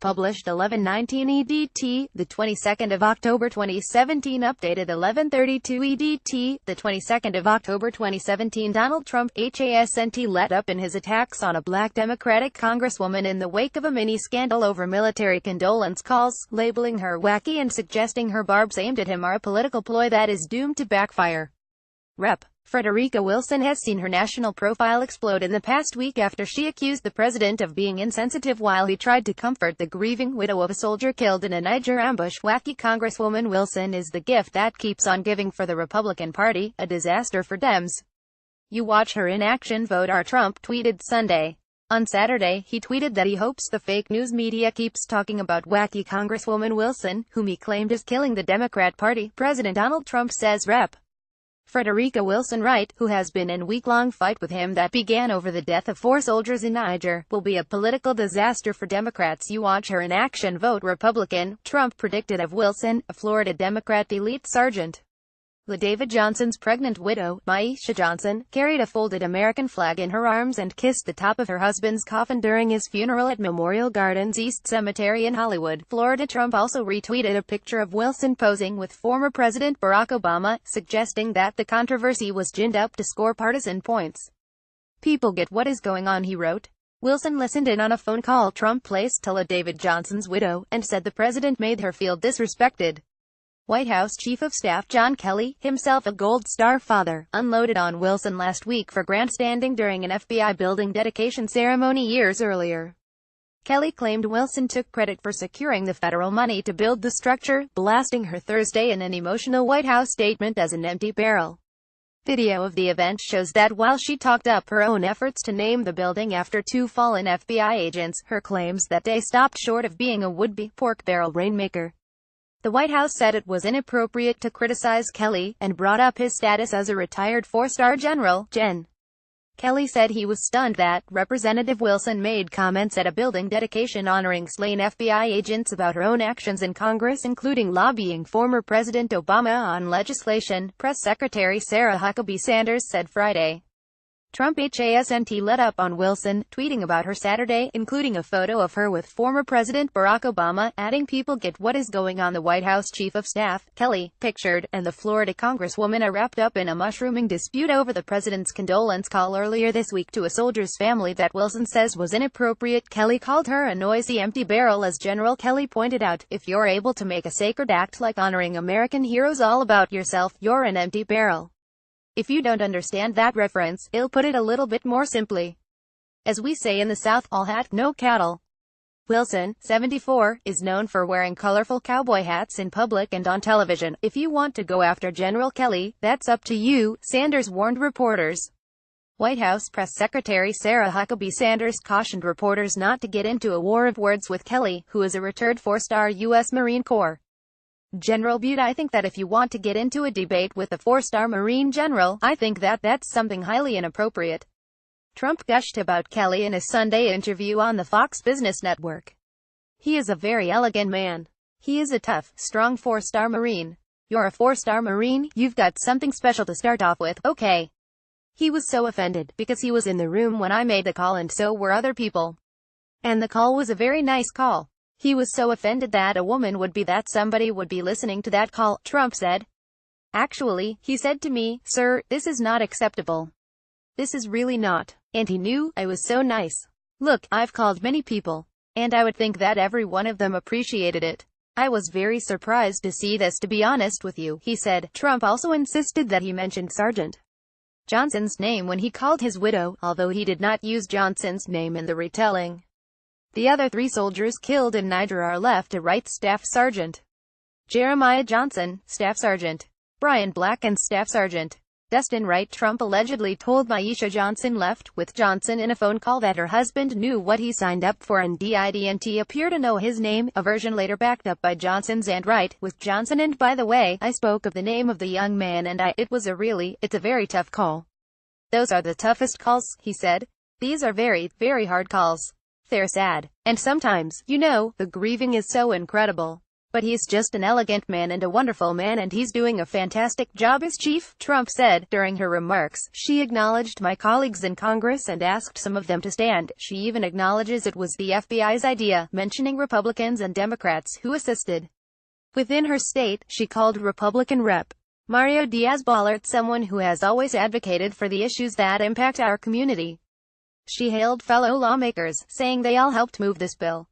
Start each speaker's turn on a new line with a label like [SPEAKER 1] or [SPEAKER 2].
[SPEAKER 1] published 11:19 EDT, the 22nd of October 2017, updated 11:32 EDT, the 22nd of October 2017. Donald Trump, hasnt let up in his attacks on a black Democratic congresswoman in the wake of a mini-scandal over military condolence calls, labeling her wacky and suggesting her barbs aimed at him are a political ploy that is doomed to backfire. Rep. Frederica Wilson has seen her national profile explode in the past week after she accused the president of being insensitive while he tried to comfort the grieving widow of a soldier killed in a Niger ambush. Wacky Congresswoman Wilson is the gift that keeps on giving for the Republican Party, a disaster for Dems. You watch her in action, vote R. Trump tweeted Sunday. On Saturday, he tweeted that he hopes the fake news media keeps talking about wacky Congresswoman Wilson, whom he claimed is killing the Democrat Party. President Donald Trump says Rep. Frederica Wilson Wright, who has been in week-long fight with him that began over the death of 4 soldiers in Niger, will be a political disaster for Democrats. You watch her in action, vote Republican, Trump predicted of Wilson, a Florida Democrat elite sergeant. David Johnson's pregnant widow, Maisha Johnson, carried a folded American flag in her arms and kissed the top of her husband's coffin during his funeral at Memorial Gardens East Cemetery in Hollywood, Florida. Trump also retweeted a picture of Wilson posing with former President Barack Obama, suggesting that the controversy was ginned up to score partisan points. "People get what is going on," he wrote. Wilson listened in on a phone call Trump placed to David Johnson's widow, and said the president made her feel disrespected. White House Chief of Staff John Kelly, himself a Gold Star father, unloaded on Wilson last week for grandstanding during an FBI building dedication ceremony years earlier. Kelly claimed Wilson took credit for securing the federal money to build the structure, blasting her Thursday in an emotional White House statement as an empty barrel. Video of the event shows that while she talked up her own efforts to name the building after 2 fallen FBI agents, her claims that day stopped short of being a would-be pork barrel rainmaker. The White House said it was inappropriate to criticize Kelly, and brought up his status as a retired 4-star general. Gen. Kelly said he was stunned that Representative Wilson made comments at a building dedication honoring slain FBI agents about her own actions in Congress, including lobbying former President Obama on legislation, Press Secretary Sarah Huckabee Sanders said Friday. Trump hasnt let up on Wilson, tweeting about her Saturday, including a photo of her with former President Barack Obama, adding "People get what is going on." The White House Chief of Staff, Kelly, pictured, and the Florida Congresswoman are wrapped up in a mushrooming dispute over the president's condolence call earlier this week to a soldier's family that Wilson says was inappropriate. Kelly called her a noisy empty barrel. As General Kelly pointed out, if you're able to make a sacred act like honoring American heroes all about yourself, you're an empty barrel. If you don't understand that reference, I'll put it a little bit more simply. As we say in the South, all hat, no cattle. Wilson, 74, is known for wearing colorful cowboy hats in public and on television. If you want to go after General Kelly, that's up to you, Sanders warned reporters. White House Press Secretary Sarah Huckabee Sanders cautioned reporters not to get into a war of words with Kelly, who is a retired 4-star U.S. Marine Corps General. "I think that if you want to get into a debate with a 4-star Marine general, I think that that's something highly inappropriate." Trump gushed about Kelly in a Sunday interview on the Fox Business Network. "He is a very elegant man. He is a tough, strong 4-star Marine. You're a 4-star Marine, you've got something special to start off with, okay?" He was so offended, because he was in the room when I made the call and so were other people. And the call was a very nice call. He was so offended that a woman would be that somebody would be listening to that call, Trump said. "Actually, he said to me, 'Sir, this is not acceptable. This is really not.' And he knew I was so nice. Look, I've called many people, and I would think that every one of them appreciated it. I was very surprised to see this, to be honest with you," he said. Trump also insisted that he mentioned Sergeant Johnson's name when he called his widow, although he did not use Johnson's name in the retelling. The other 3 soldiers killed in Niger are left to right: Staff Sergeant Jeremiah Johnson, Staff Sergeant Brian Black, and Staff Sergeant Dustin Wright. Trump allegedly told Maisha Johnson left with Johnson in a phone call that her husband knew what he signed up for and didn't appear to know his name, a version later backed up by Johnson's and Wright, with Johnson. "And by the way, I spoke of the name of the young man and it's a very tough call. Those are the toughest calls," he said. "These are very, very hard calls. They're sad. And sometimes, the grieving is so incredible. But he's just an elegant man and a wonderful man, and he's doing a fantastic job as chief, Trump said. During her remarks, she acknowledged my colleagues in Congress and asked some of them to stand. She even acknowledges it was the FBI's idea, mentioning Republicans and Democrats who assisted. Within her state, she called Republican Rep. Mario Diaz-Balart someone who has always advocated for the issues that impact our community. She hailed fellow lawmakers, saying they all helped move this bill.